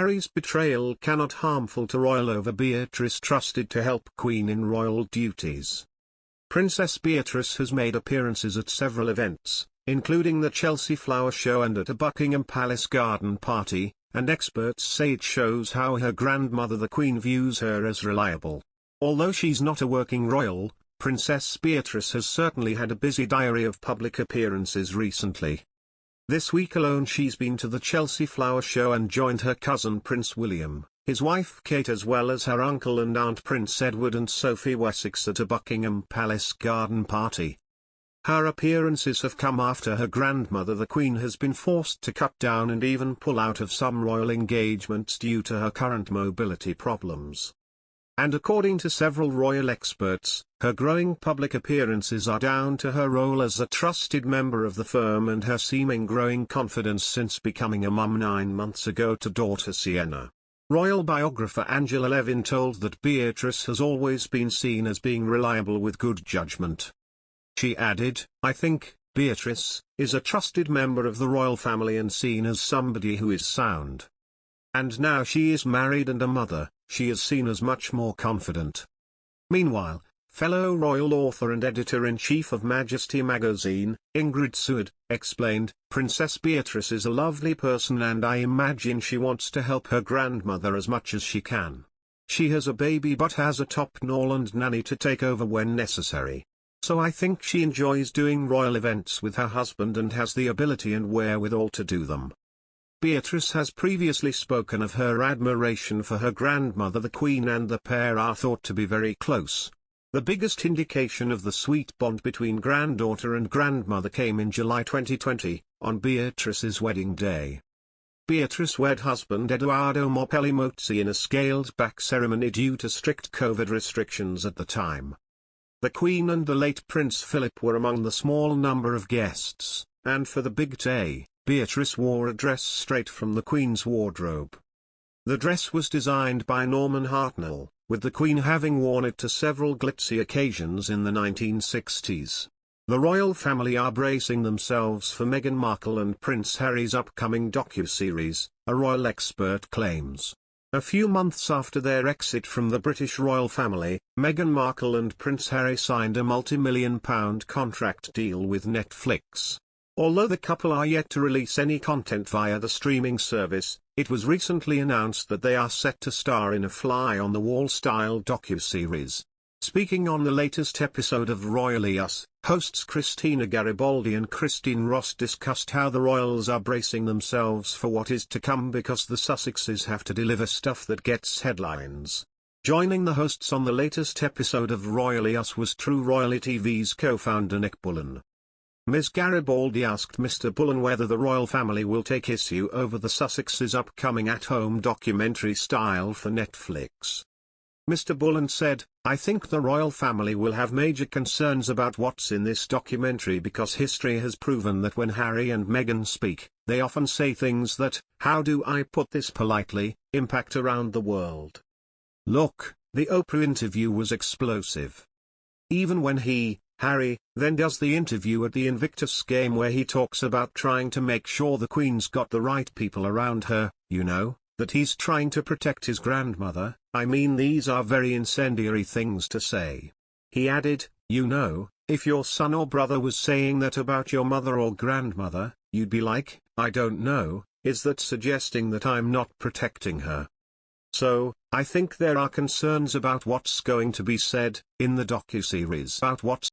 Harry's betrayal cannot harmful to royal over Beatrice trusted to help Queen in royal duties. Princess Beatrice has made appearances at several events, including the Chelsea Flower Show and at a Buckingham Palace garden party, and experts say it shows how her grandmother the Queen views her as reliable. Although she's not a working royal, Princess Beatrice has certainly had a busy diary of public appearances recently. This week alone she's been to the Chelsea Flower Show and joined her cousin Prince William, his wife Kate as well as her uncle and aunt Prince Edward and Sophie Wessex at a Buckingham Palace garden party. Her appearances have come after her grandmother the Queen has been forced to cut down and even pull out of some royal engagements due to her current mobility problems. And according to several royal experts, her growing public appearances are down to her role as a trusted member of the firm and her seeming growing confidence since becoming a mum 9 months ago to daughter Sienna. Royal biographer Angela Levin told that Beatrice has always been seen as being reliable with good judgment. She added, "I think, Beatrice, is a trusted member of the royal family and seen as somebody who is sound. And now she is married and a mother, she is seen as much more confident." Meanwhile, fellow royal author and editor-in-chief of Majesty magazine, Ingrid Seward, explained, "Princess Beatrice is a lovely person and I imagine she wants to help her grandmother as much as she can. She has a baby but has a top Norland nanny to take over when necessary. So I think she enjoys doing royal events with her husband and has the ability and wherewithal to do them." Beatrice has previously spoken of her admiration for her grandmother the Queen and the pair are thought to be very close. The biggest indication of the sweet bond between granddaughter and grandmother came in July 2020, on Beatrice's wedding day. Beatrice wed husband Edoardo Morpelli Mozzi in a scaled-back ceremony due to strict COVID restrictions at the time. The Queen and the late Prince Philip were among the small number of guests, and for the big day, Beatrice wore a dress straight from the Queen's wardrobe. The dress was designed by Norman Hartnell, with the Queen having worn it to several glitzy occasions in the 1960s. The royal family are bracing themselves for Meghan Markle and Prince Harry's upcoming docuseries, a royal expert claims. A few months after their exit from the British royal family, Meghan Markle and Prince Harry signed a multi-million-pound contract deal with Netflix. Although the couple are yet to release any content via the streaming service, it was recently announced that they are set to star in a fly-on-the-wall-style docuseries. Speaking on the latest episode of Royally Us, hosts Christina Garibaldi and Christine Ross discussed how the royals are bracing themselves for what is to come because the Sussexes have to deliver stuff that gets headlines. Joining the hosts on the latest episode of Royally Us was True Royally TV's co-founder Nick Bullen. Ms. Garibaldi asked Mr. Bullen whether the royal family will take issue over the Sussexes' upcoming at-home documentary style for Netflix. Mr. Bullen said, "I think the royal family will have major concerns about what's in this documentary because history has proven that when Harry and Meghan speak, they often say things that, how do I put this politely, impact around the world." Look, the Oprah interview was explosive. Even when Harry, then does the interview at the Invictus game where he talks about trying to make sure the Queen's got the right people around her, that he's trying to protect his grandmother, I mean these are very incendiary things to say. He added, if your son or brother was saying that about your mother or grandmother, you'd be like, I don't know, is that suggesting that I'm not protecting her? So, I think there are concerns about what's going to be said, in the docuseries about what's